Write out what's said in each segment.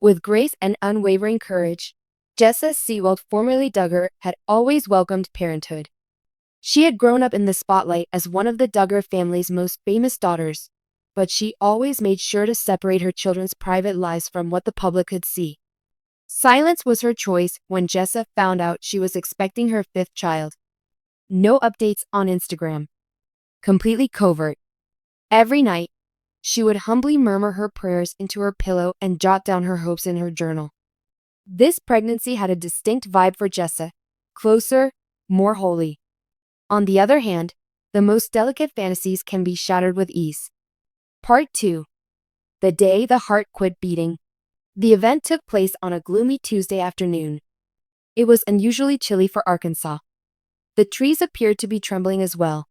With grace and unwavering courage, Jessa Seewald, formerly Duggar, had always welcomed parenthood. She had grown up in the spotlight as one of the Duggar family's most famous daughters, but she always made sure to separate her children's private lives from what the public could see. Silence was her choice when Jessa found out she was expecting her fifth child. No updates on Instagram. Completely covert. Every night, she would humbly murmur her prayers into her pillow and jot down her hopes in her journal. This pregnancy had a distinct vibe for Jessa, closer, more holy. On the other hand, the most delicate fantasies can be shattered with ease. Part 2. The day the heart quit beating. The event took place on a gloomy Tuesday afternoon. It was unusually chilly for Arkansas. The trees appeared to be trembling as well.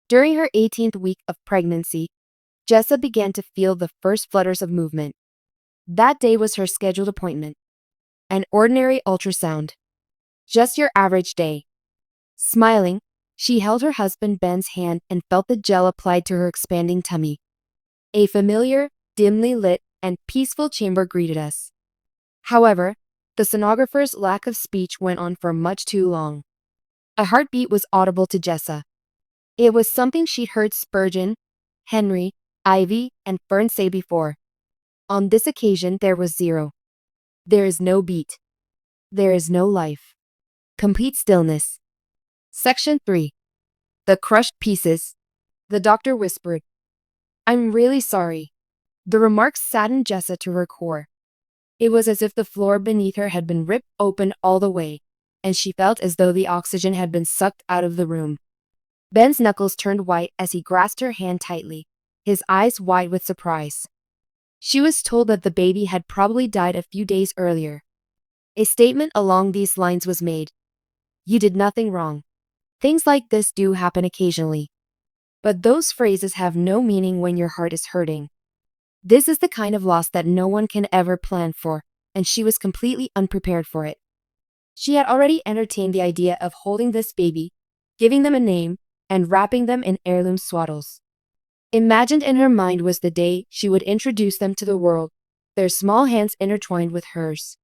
During her 18th week of pregnancy, Jessa began to feel the first flutters of movement. That day was her scheduled appointment. An ordinary ultrasound. Just your average day. Smiling, she held her husband Ben's hand and felt the gel applied to her expanding tummy. A familiar, dimly lit, and peaceful chamber greeted us. However, the sonographer's lack of speech went on for much too long. A heartbeat was audible to Jessa. It was something she'd heard Spurgeon, Henry, Ivy, and Fern say before. On this occasion there was zero. There is no beat. There is no life. Complete stillness. Section 3. The crushed pieces. The doctor whispered. I'm really sorry. The remarks saddened Jessa to her core. It was as if the floor beneath her had been ripped open all the way, and she felt as though the oxygen had been sucked out of the room. Ben's knuckles turned white as he grasped her hand tightly, his eyes wide with surprise. She was told that the baby had probably died a few days earlier. A statement along these lines was made. You did nothing wrong. Things like this do happen occasionally. But those phrases have no meaning when your heart is hurting. This is the kind of loss that no one can ever plan for, and she was completely unprepared for it. She had already entertained the idea of holding this baby, giving them a name, and wrapping them in heirloom swaddles. Imagined in her mind was the day she would introduce them to the world, their small hands intertwined with hers.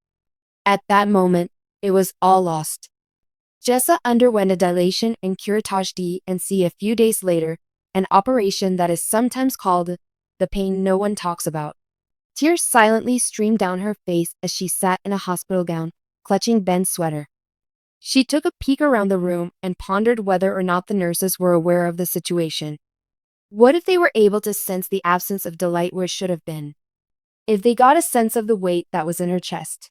At that moment, it was all lost. Jessa underwent a dilation and curettage D&C a few days later, an operation that is sometimes called the pain no one talks about. Tears silently streamed down her face as she sat in a hospital gown, clutching Ben's sweater. She took a peek around the room and pondered whether or not the nurses were aware of the situation. What if they were able to sense the absence of delight where it should have been? If they got a sense of the weight that was in her chest?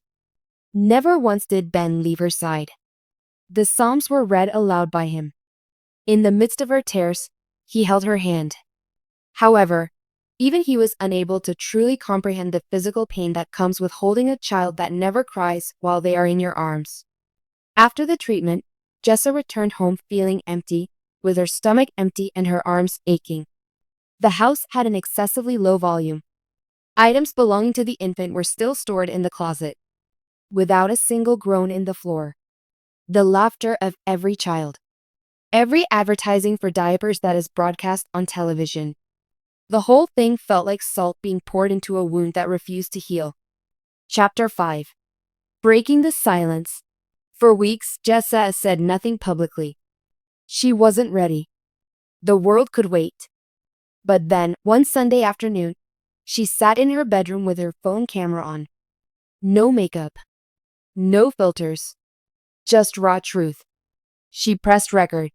Never once did Ben leave her side. The Psalms were read aloud by him. In the midst of her tears, he held her hand. However, even he was unable to truly comprehend the physical pain that comes with holding a child that never cries while they are in your arms. After the treatment, Jessa returned home feeling empty, with her stomach empty and her arms aching. The house had an excessively low volume. Items belonging to the infant were still stored in the closet, without a single groan in the floor. The laughter of every child. Every advertising for diapers that is broadcast on television. The whole thing felt like salt being poured into a wound that refused to heal. Chapter 5. Breaking the silence. For weeks, Jessa said nothing publicly. She wasn't ready. The world could wait. But then, one Sunday afternoon, she sat in her bedroom with her phone camera on. No makeup. No filters. Just raw truth. She pressed record.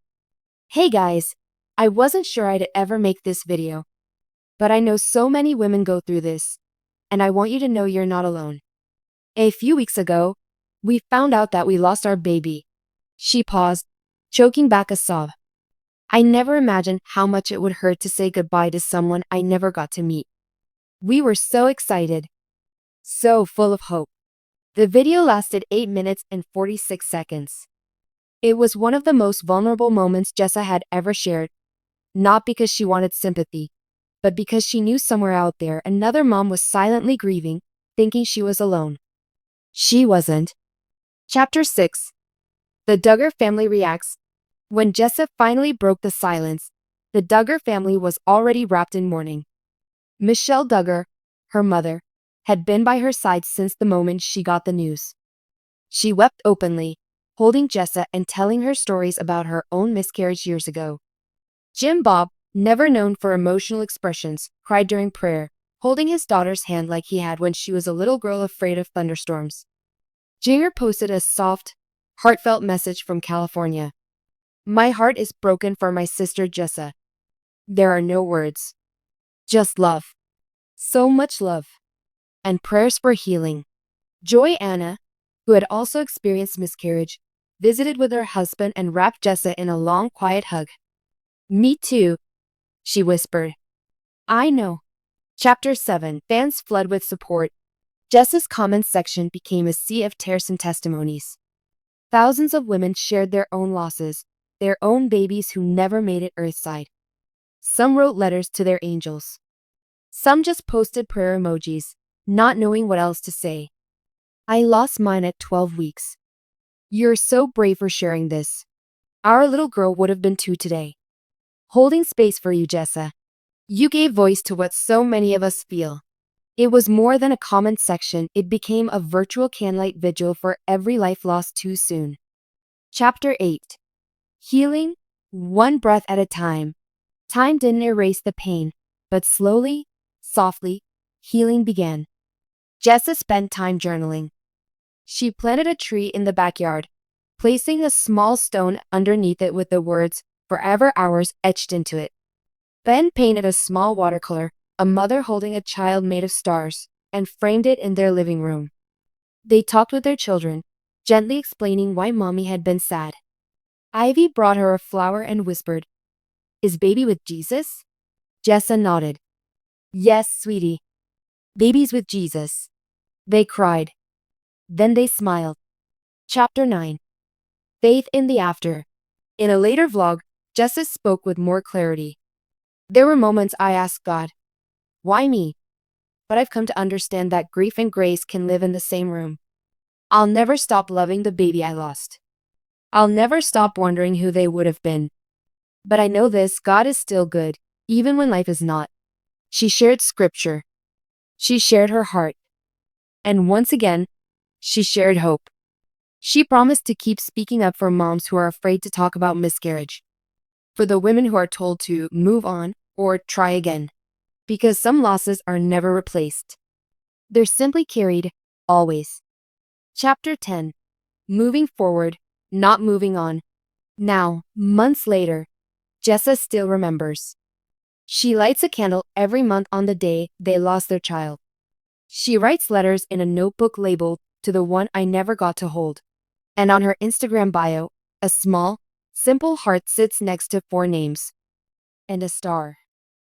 Hey guys, I wasn't sure I'd ever make this video. But I know so many women go through this, and I want you to know you're not alone. A few weeks ago, we found out that we lost our baby. She paused, choking back a sob. I never imagined how much it would hurt to say goodbye to someone I never got to meet. We were so excited. So full of hope. The video lasted 8 minutes and 46 seconds. It was one of the most vulnerable moments Jessa had ever shared, not because she wanted sympathy, but because she knew somewhere out there another mom was silently grieving, thinking she was alone. She wasn't. Chapter 6. The Duggar family reacts. When Jessa finally broke the silence, the Duggar family was already wrapped in mourning. Michelle Duggar, her mother, had been by her side since the moment she got the news. She wept openly, holding Jessa and telling her stories about her own miscarriage years ago. Jim Bob, never known for emotional expressions, cried during prayer, holding his daughter's hand like he had when she was a little girl afraid of thunderstorms. Jinger posted a soft, heartfelt message from California. My heart is broken for my sister Jessa. There are no words. Just love. So much love. And prayers for healing. Johannah, who had also experienced miscarriage, visited with her husband and wrapped Jessa in a long, quiet hug. Me too, she whispered. I know. Chapter 7. Fans flood with support. Jessa's comments section became a sea of tears and testimonies. Thousands of women shared their own losses, their own babies who never made it earthside. Some wrote letters to their angels. Some just posted prayer emojis, not knowing what else to say. I lost mine at 12 weeks. You're so brave for sharing this. Our little girl would have been 2 today. Holding space for you, Jessa. You gave voice to what so many of us feel. It was more than a comment section, it became a virtual candlelight vigil for every life lost too soon. Chapter 8. Healing, one breath at a time. Time didn't erase the pain, but slowly, softly, healing began. Jessa spent time journaling. She planted a tree in the backyard, placing a small stone underneath it with the words, "Forever Ours," etched into it. Ben painted a small watercolor, a mother holding a child made of stars, and framed it in their living room. They talked with their children, gently explaining why Mommy had been sad. Ivy brought her a flower and whispered, "Is baby with Jesus?" Jessa nodded. "Yes, sweetie. Baby's with Jesus." They cried. Then they smiled. Chapter 9. Faith in the After. In a later vlog, Jessa spoke with more clarity. There were moments I asked God, why me? But I've come to understand that grief and grace can live in the same room. I'll never stop loving the baby I lost. I'll never stop wondering who they would have been. But I know this, God is still good, even when life is not. She shared scripture. She shared her heart. And once again, she shared hope. She promised to keep speaking up for moms who are afraid to talk about miscarriage. For the women who are told to move on or try again. Because some losses are never replaced. They're simply carried, always. Chapter 10. Moving forward, not moving on. Now, months later, Jessa still remembers. She lights a candle every month on the day they lost their child. She writes letters in a notebook labeled, "To the one I never got to hold." And on her Instagram bio, a small, simple heart sits next to 4 names. And a star.